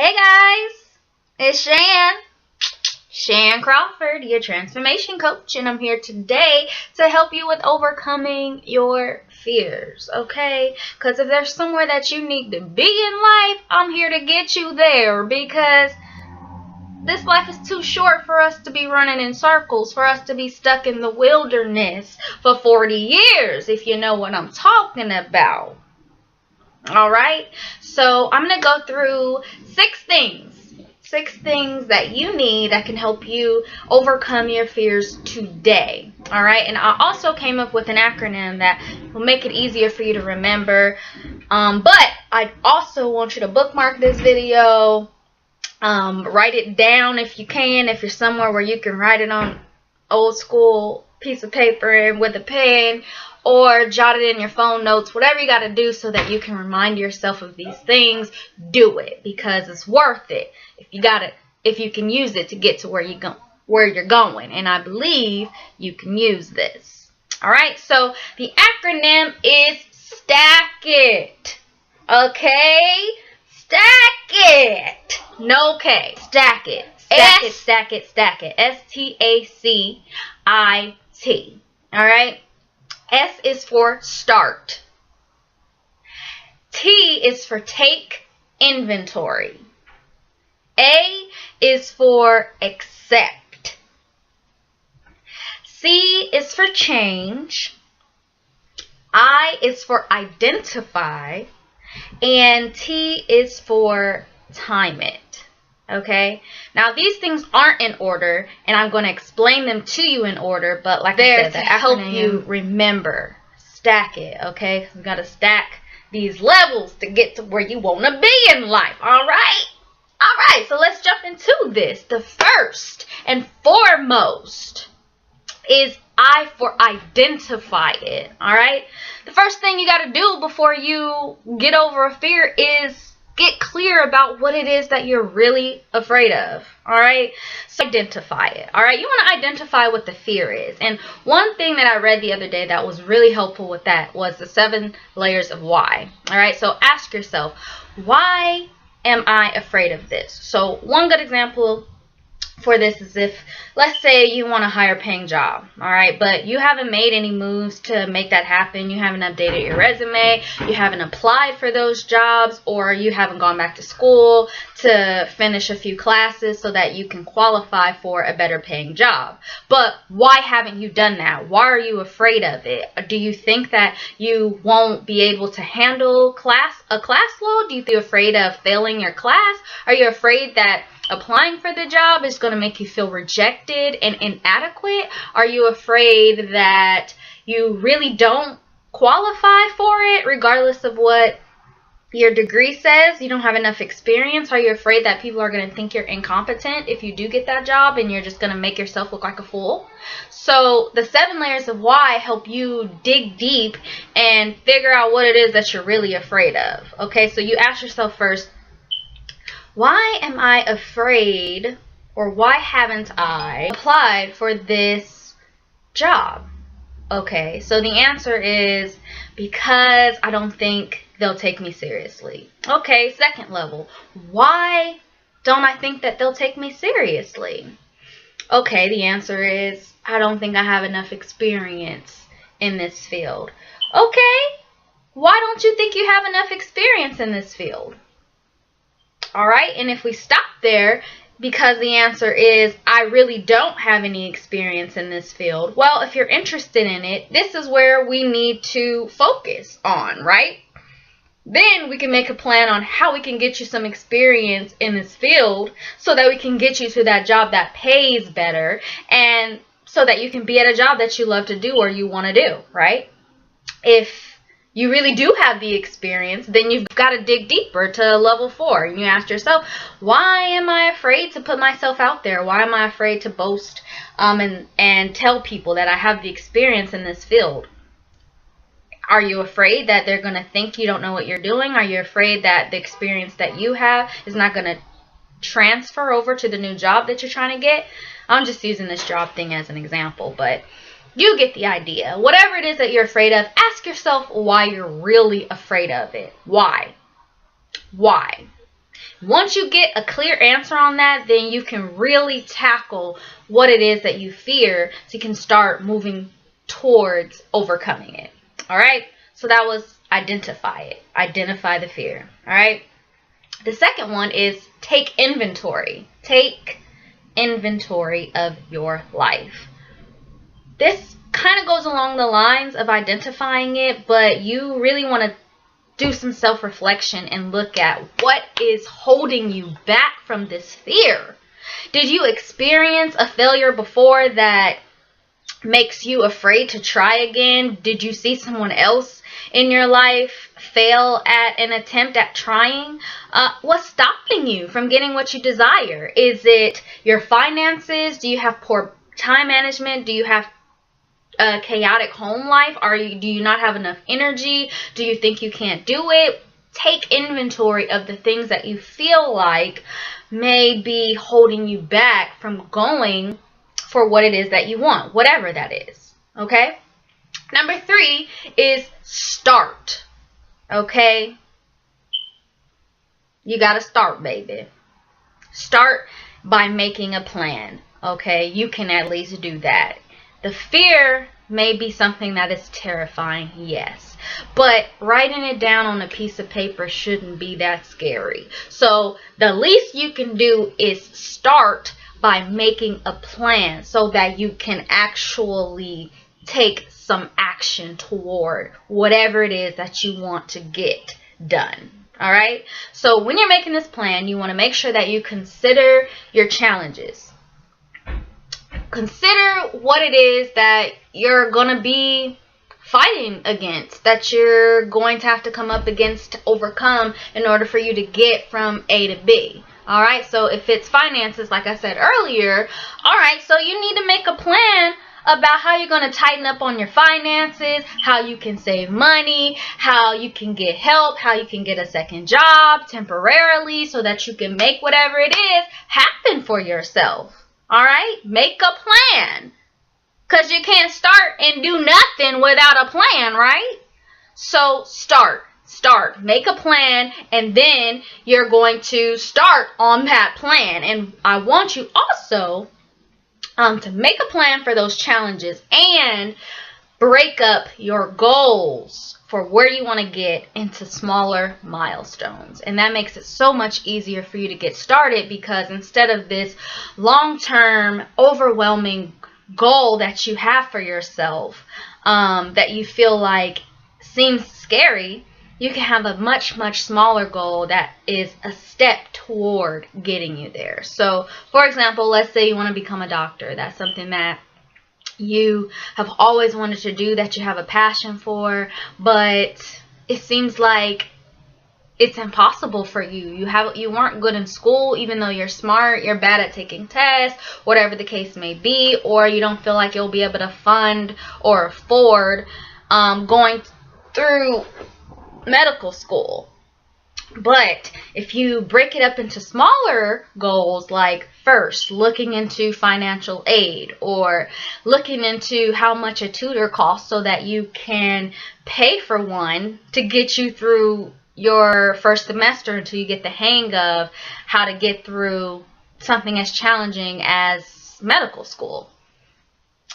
Hey guys, it's Shan Crawford, your transformation coach, and I'm here today to help you with overcoming your fears, okay? Because if there's somewhere that you need to be in life, I'm here to get you there, because this life is too short for us to be running in circles, for us to be stuck in the wilderness for 40 years, if you know what I'm talking about. Alright, so I'm going to go through six things that you need that can help you overcome your fears today. Alright, and I also came up with an acronym that will make it easier for you to remember. But I also want you to bookmark this video, write it down if you can, if you're somewhere where you can write it on old school piece of paper and with a pen, or jot it in your phone notes, whatever you got to do so that you can remind yourself of these things. Do it, because it's worth it. If you can use it to get to where you're going, and I believe you can use this. All right, so the acronym is STACK-IT. Okay, STACK-IT. No K. STACK-IT. STACK-IT. STACK-IT. STACK-IT. STACKIT. All right. S is for start. T is for take inventory. A is for accept. C is for change. I is for identify. And T is for time it. Okay, now these things aren't in order, and I'm going to explain them to you in order, but like I said, I help you remember. Stack it, okay? We got to stack these levels to get to where you want to be in life, alright? Alright, so let's jump into this. The first and foremost is I for identify it, alright? The first thing you got to do before you get over a fear is get clear about what it is that you're really afraid of. Alright? So identify it. Alright? You want to identify what the fear is. And one thing that I read the other day that was really helpful with that was the 7 layers of why. Alright? So ask yourself, why am I afraid of this? So one good example for this is if, let's say you want a higher paying job, alright, but you haven't made any moves to make that happen. You haven't updated your resume, you haven't applied for those jobs, or you haven't gone back to school to finish a few classes so that you can qualify for a better paying job. But why haven't you done that? Why are you afraid of it? Do you think that you won't be able to handle a class load? Do you feel afraid of failing your class? Are you afraid that applying for the job is going to make you feel rejected and inadequate? Are you afraid that you really don't qualify for it regardless of what your degree says? You don't have enough experience? Are you afraid that people are going to think you're incompetent if you do get that job and you're just going to make yourself look like a fool? So the 7 layers of why help you dig deep and figure out what it is that you're really afraid of. Okay, so you ask yourself first, why am I afraid, or why haven't I applied for this job? Okay, so the answer is because I don't think they'll take me seriously. Okay, second level, why don't I think that they'll take me seriously? Okay, the answer is I don't think I have enough experience in this field. Okay, why don't you think you have enough experience in this field? Alright, and if we stop there, because the answer is I really don't have any experience in this field, well, if you're interested in it, this is where we need to focus on, right? Then we can make a plan on how we can get you some experience in this field so that we can get you to that job that pays better, and so that you can be at a job that you love to do or you want to do, right? If you really do have the experience, then you've got to dig deeper to level 4. And you ask yourself, why am I afraid to put myself out there? Why am I afraid to boast and tell people that I have the experience in this field? Are you afraid that they're going to think you don't know what you're doing? Are you afraid that the experience that you have is not going to transfer over to the new job that you're trying to get? I'm just using this job thing as an example, but you get the idea. Whatever it is that you're afraid of, ask yourself why you're really afraid of it. Why? Why? Once you get a clear answer on that, then you can really tackle what it is that you fear, so you can start moving towards overcoming it. All right? So that was identify it. Identify the fear. All right? The second one is take inventory. Take inventory of your life. This kind of goes along the lines of identifying it, but you really want to do some self-reflection and look at what is holding you back from this fear. Did you experience a failure before that makes you afraid to try again? Did you see someone else in your life fail at an attempt at trying? What's stopping you from getting what you desire? Is it your finances? Do you have poor time management? Do you have a chaotic home life? Do you not have enough energy? Do you think you can't do it? Take inventory of the things that you feel like may be holding you back from going for what it is that you want, whatever that is. Okay? Number 3 is start. Okay? You gotta start, baby. Start by making a plan. Okay? You can at least do that. The fear may be something that is terrifying, yes. But writing it down on a piece of paper shouldn't be that scary. So the least you can do is start by making a plan so that you can actually take some action toward whatever it is that you want to get done. All right? So when you're making this plan, you want to make sure that you consider your challenges. Consider what it is that you're going to be fighting against, that you're going to have to come up against to overcome in order for you to get from A to B. All right, so if it's finances, like I said earlier, all right, so you need to make a plan about how you're going to tighten up on your finances, how you can save money, how you can get help, how you can get a second job temporarily so that you can make whatever it is happen for yourself. All right, make a plan, because you can't start and do nothing without a plan, right? So start, make a plan, and then you're going to start on that plan. And I want you also to make a plan for those challenges and break up your goals for where you want to get into smaller milestones. And that makes it so much easier for you to get started, because instead of this long-term overwhelming goal that you have for yourself that you feel like seems scary, you can have a much, much smaller goal that is a step toward getting you there. So, for example, let's say you want to become a doctor. That's something that you have always wanted to do, that you have a passion for, but it seems like it's impossible for you. You weren't good in school, even though you're smart, you're bad at taking tests, whatever the case may be, or you don't feel like you'll be able to fund or afford going through medical school. But if you break it up into smaller goals, like first looking into financial aid, or looking into how much a tutor costs so that you can pay for one to get you through your first semester until you get the hang of how to get through something as challenging as medical school.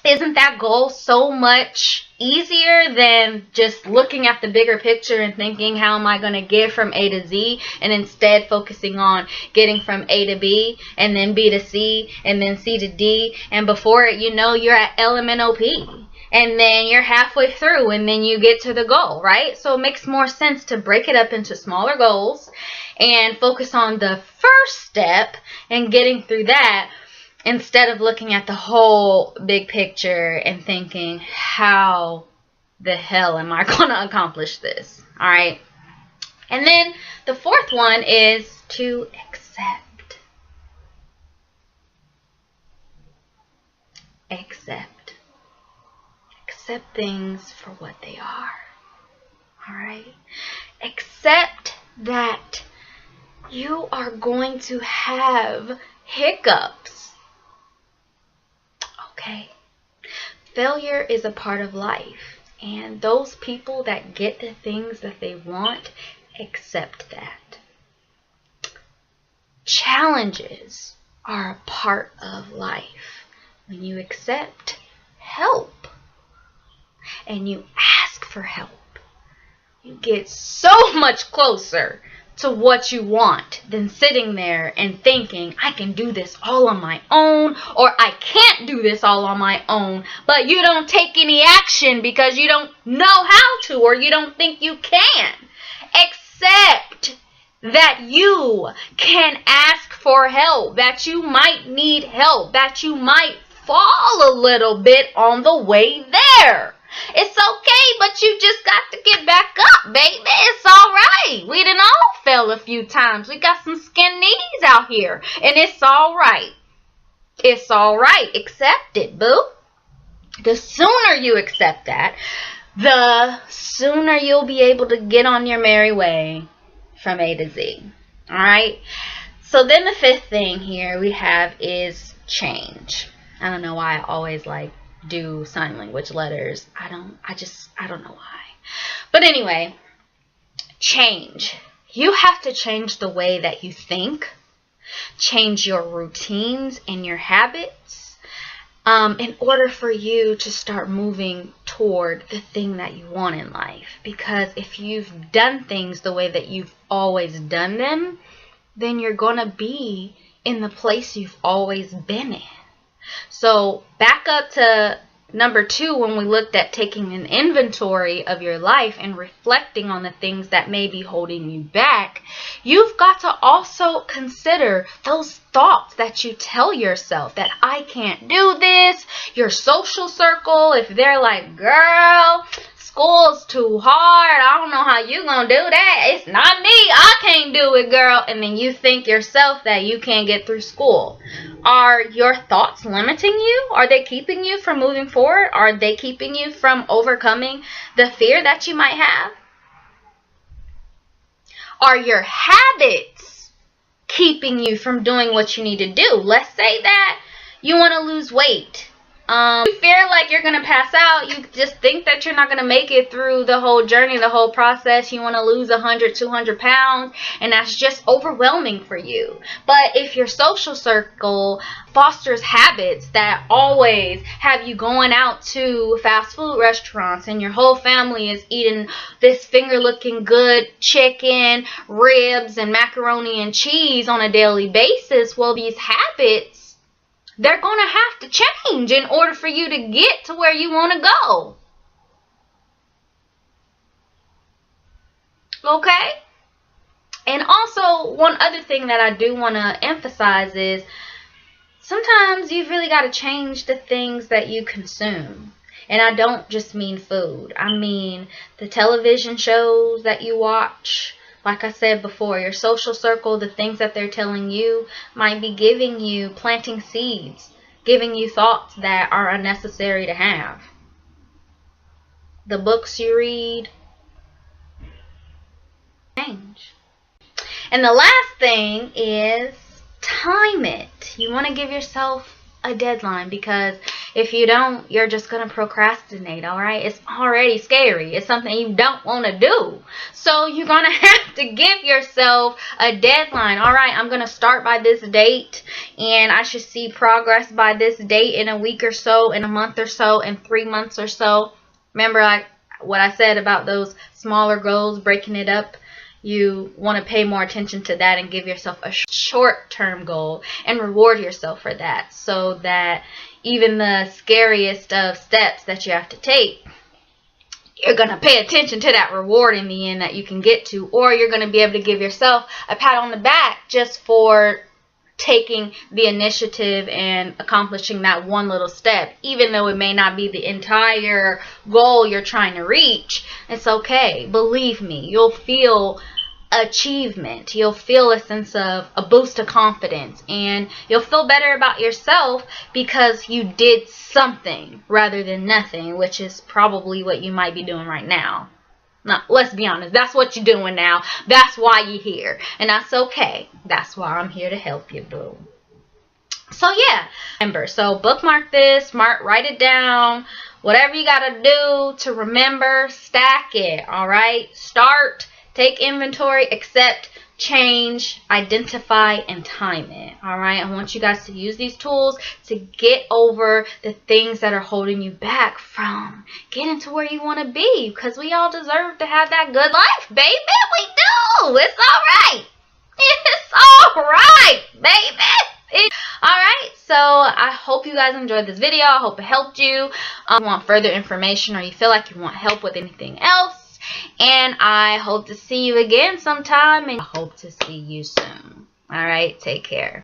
Isn't that goal so much easier than just looking at the bigger picture and thinking, how am I going to get from A to Z, and instead focusing on getting from A to B, and then B to C, and then C to D, and before it you know, you're at LMNOP, and then you're halfway through, and then you get to the goal, right? So it makes more sense to break it up into smaller goals and focus on the first step and getting through that, instead of looking at the whole big picture and thinking, how the hell am I going to accomplish this? All right. And then the fourth one is to accept. Accept. Accept things for what they are. All right. Accept that you are going to have hiccups. Okay. Failure is a part of life, and those people that get the things that they want accept that. Challenges are a part of life. When you accept help and you ask for help, you get so much closer to what you want than sitting there and thinking, I can do this all on my own, or I can't do this all on my own, but you don't take any action because you don't know how to, or you don't think you can. Accept that you can ask for help, that you might need help, that you might fall a little bit on the way there. It's okay, but you just got to get back up, baby. It's all right. We done all fell a few times. We got some skin knees out here, and it's all right. It's all right. Accept it, boo. The sooner you accept that, the sooner you'll be able to get on your merry way from A to Z. All right? So then the fifth thing here we have is change. I don't know why I always do sign language letters. I don't know why. But anyway, change. You have to change the way that you think, change your routines and your habits in order for you to start moving toward the thing that you want in life. Because if you've done things the way that you've always done them, then you're going to be in the place you've always been in. So back up to number 2, when we looked at taking an inventory of your life and reflecting on the things that may be holding you back, you've got to also consider those thoughts that you tell yourself that I can't do this. Your social circle, if they're like, girl, school's too hard, I don't know how you gonna do that. It's not me. I can't do it, girl. And then you think yourself that you can't get through school. Are your thoughts limiting you? Are they keeping you from moving forward? Are they keeping you from overcoming the fear that you might have? Are your habits keeping you from doing what you need to do? Let's say that you want to lose weight. You fear like you're going to pass out. You just think that you're not going to make it through the whole journey, the whole process. You want to lose 100, 200 pounds, and that's just overwhelming for you. But if your social circle fosters habits that always have you going out to fast food restaurants and your whole family is eating this finger-looking good chicken, ribs, and macaroni and cheese on a daily basis, well, these habits, they're going to have to change in order for you to get to where you want to go. Okay? And also, one other thing that I do want to emphasize is sometimes you've really got to change the things that you consume. And I don't just mean food. I mean the television shows that you watch. Like I said before, your social circle, the things that they're telling you might be giving you, planting seeds, giving you thoughts that are unnecessary to have. The books you read, change. And the last thing is time it. You want to give yourself a deadline, because if you don't, you're just going to procrastinate, all right? It's already scary. It's something you don't want to do. So you're going to have to give yourself a deadline. All right, I'm going to start by this date, and I should see progress by this date in a week or so, in a month or so, in 3 months or so. Remember what I said about those smaller goals, breaking it up? You want to pay more attention to that and give yourself a short-term goal and reward yourself for that, so that even the scariest of steps that you have to take, you're going to pay attention to that reward in the end that you can get to, or you're going to be able to give yourself a pat on the back just for taking the initiative and accomplishing that one little step. Even though it may not be the entire goal you're trying to reach, it's okay. Believe me, you'll feel achievement. You'll feel a sense of a boost of confidence, and you'll feel better about yourself because you did something rather than nothing, which is probably what you might be doing right now. Now, let's be honest, that's what you're doing now. That's why you're here, and that's okay. That's why I'm here to help you, boo. So yeah, remember, so bookmark this, write it down, whatever you gotta do to remember, stack it. All right, start. Take inventory, accept, change, identify, and time it. All right. I want you guys to use these tools to get over the things that are holding you back from getting to where you want to be, because we all deserve to have that good life, baby. We do. It's all right. It's all right, baby. Alright, so I hope you guys enjoyed this video. I hope it helped you. If you want further information or you feel like you want help with anything else, and I hope to see you again sometime, and I hope to see you soon. Alright, take care.